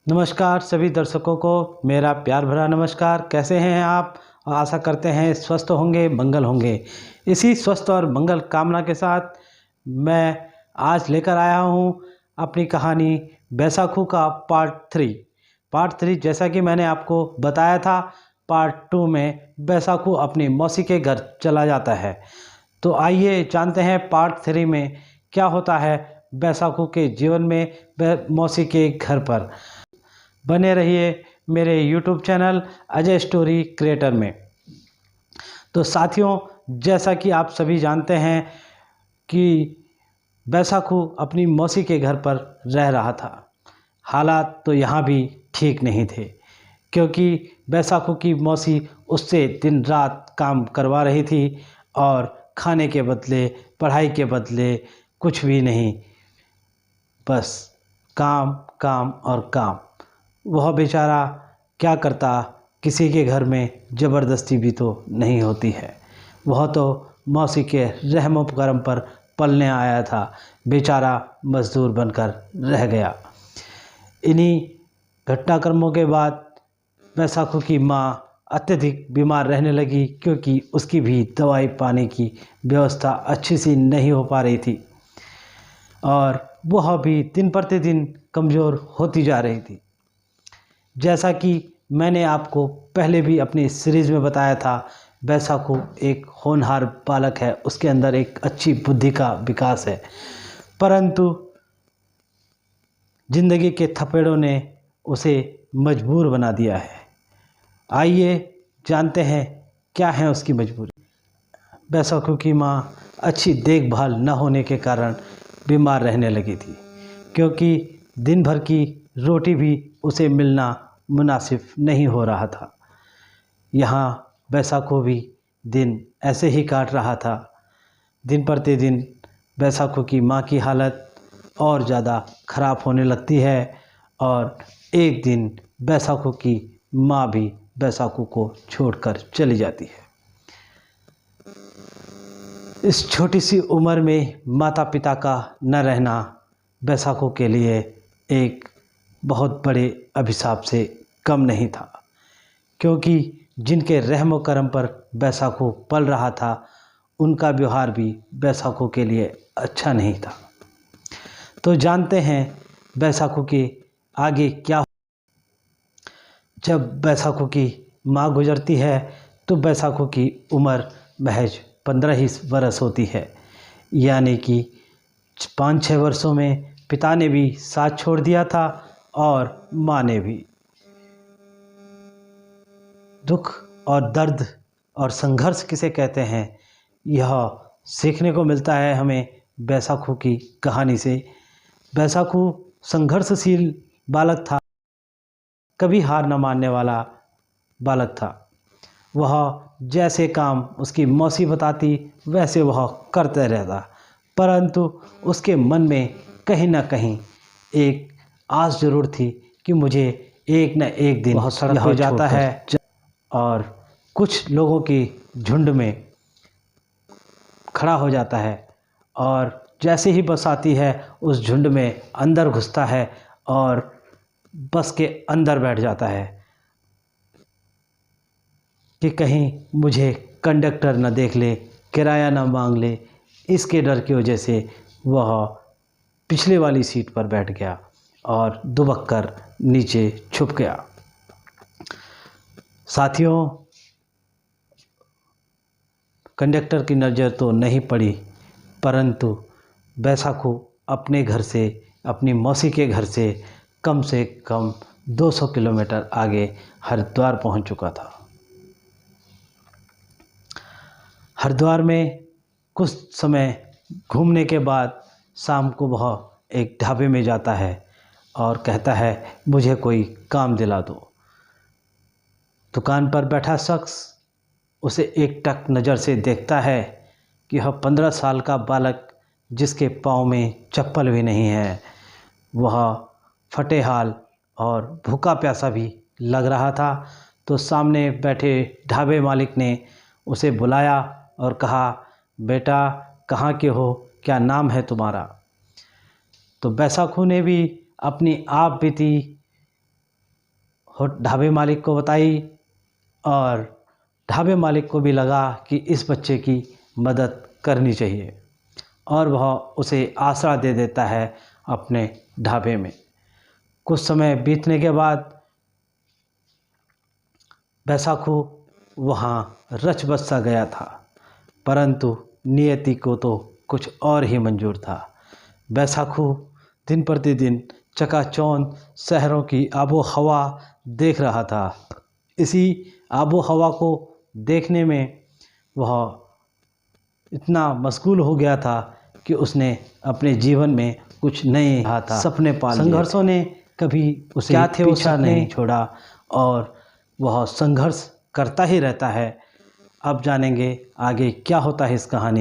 नमस्कार सभी दर्शकों को मेरा प्यार भरा नमस्कार। कैसे हैं आप? आशा करते हैं स्वस्थ होंगे, मंगल होंगे। इसी स्वस्थ और मंगल कामना के साथ मैं आज लेकर आया हूं अपनी कहानी बैसाखू का पार्ट 3। जैसा कि मैंने आपको बताया था, पार्ट 2 में बैसाखू अपनी मौसी के घर चला जाता है। तो आइए जानते हैं पार्ट 3 में क्या होता है बैसाखू के जीवन में मौसी के घर पर। बने रहिए मेरे YouTube channel Ajay story creator में। तो साथियों, जैसा कि आप सभी जानते हैं कि बैसाखू अपनी मौसी के घर पर रह रहा था। हालात तो यहाँ भी ठीक नहीं थे, क्योंकि बैसाखू की मौसी उससे दिन रात काम करवा रही थी और खाने के बदले, पढ़ाई के बदले कुछ भी नहीं, बस काम काम और काम। वह बेचारा क्या करता, किसी के घर में ज़बरदस्ती भी तो नहीं होती है। वह तो मौसी के रहम करम पर पलने आया था, बेचारा मजदूर बनकर रह गया। इन्हीं घटनाक्रमों के बाद बैसाखू की माँ अत्यधिक बीमार रहने लगी, क्योंकि उसकी भी दवाई पानी की व्यवस्था अच्छी सी नहीं हो पा रही थी और वह भी दिन प्रतिदिन कमज़ोर होती जा रही थी। जैसा कि मैंने आपको पहले भी अपनी सीरीज़ में बताया था, बैसाखू एक होनहार बालक है, उसके अंदर एक अच्छी बुद्धि का विकास है, परंतु ज़िंदगी के थपेड़ों ने उसे मजबूर बना दिया है। आइए जानते हैं क्या है उसकी मजबूरी। बैसाखू की माँ अच्छी देखभाल न होने के कारण बीमार रहने लगी थी, क्योंकि दिन भर की रोटी भी उसे मिलना मुनासिब नहीं हो रहा था। यहाँ बैसाखू भी दिन ऐसे ही काट रहा था। दिन प्रतिदिन बैसाखू की माँ की हालत और ज़्यादा ख़राब होने लगती है और एक दिन बैसाखू की माँ भी बैसाखू को छोड़कर चली जाती है। इस छोटी सी उम्र में माता पिता का न रहना बैसाखू के लिए एक बहुत बड़े अभिशाप से कम नहीं था, क्योंकि जिनके रहम करम पर बैसाखू पल रहा था, उनका व्यवहार भी बैसाखू के लिए अच्छा नहीं था। तो जानते हैं बैसाखू के आगे क्या। जब बैसाखू की माँ गुजरती है तो बैसाखू की उम्र महज 15 ही वर्ष होती है, यानी कि 5-6 वर्षों में पिता ने भी साथ छोड़ दिया था और माँ ने भी। दुख और दर्द और संघर्ष किसे कहते हैं, यह सीखने को मिलता है हमें बैसाखू की कहानी से। बैसाखू संघर्षशील बालक था, कभी हार न मानने वाला बालक था। वह जैसे काम उसकी मौसी बताती वैसे वह करते रहता, परंतु उसके मन में कहीं ना कहीं एक आस जरूर थी कि मुझे एक न एक दिन सड़क पे जाता है और कुछ लोगों की झुंड में खड़ा हो जाता है और जैसे ही बस आती है उस झुंड में अंदर घुसता है और बस के अंदर बैठ जाता है कि कहीं मुझे कंडक्टर न देख ले, किराया न मांग ले। इसके डर की वजह से वह पिछले वाली सीट पर बैठ गया और दुबक कर नीचे छुप गया। साथियों, कंडक्टर की नज़र तो नहीं पड़ी, परंतु बैसाखू अपने घर से, अपनी मौसी के घर से कम 200 किलोमीटर आगे हरिद्वार पहुंच चुका था। हरिद्वार में कुछ समय घूमने के बाद शाम को वह एक ढाबे में जाता है और कहता है, मुझे कोई काम दिला दो। दुकान पर बैठा शख्स उसे एकटक नज़र से देखता है कि यह 15 साल का बालक, जिसके पाँव में चप्पल भी नहीं है, वह फटे हाल और भूखा प्यासा भी लग रहा था। तो सामने बैठे ढाबे मालिक ने उसे बुलाया और कहा, बेटा कहाँ के हो, क्या नाम है तुम्हारा? तो बैसाखू ने भी अपनी आप बीती ढाबे मालिक को बताई और ढाबे मालिक को भी लगा कि इस बच्चे की मदद करनी चाहिए और वह उसे आसरा दे देता है अपने ढाबे में। कुछ समय बीतने के बाद बैसाखू वहाँ रच बस सा गया था, परंतु नियति को तो कुछ और ही मंजूर था। बैसाखू दिन प्रतिदिन चकाचौंध शहरों की आबो हवा देख रहा था। इसी आबो हवा को देखने में वह इतना मशगूल हो गया था कि उसने अपने जीवन में कुछ नए सपने पाल लिए। संघर्षों ने कभी उसे पीछा नहीं छोड़ा और वह संघर्ष करता ही रहता है। अब जानेंगे आगे क्या होता है इस कहानी।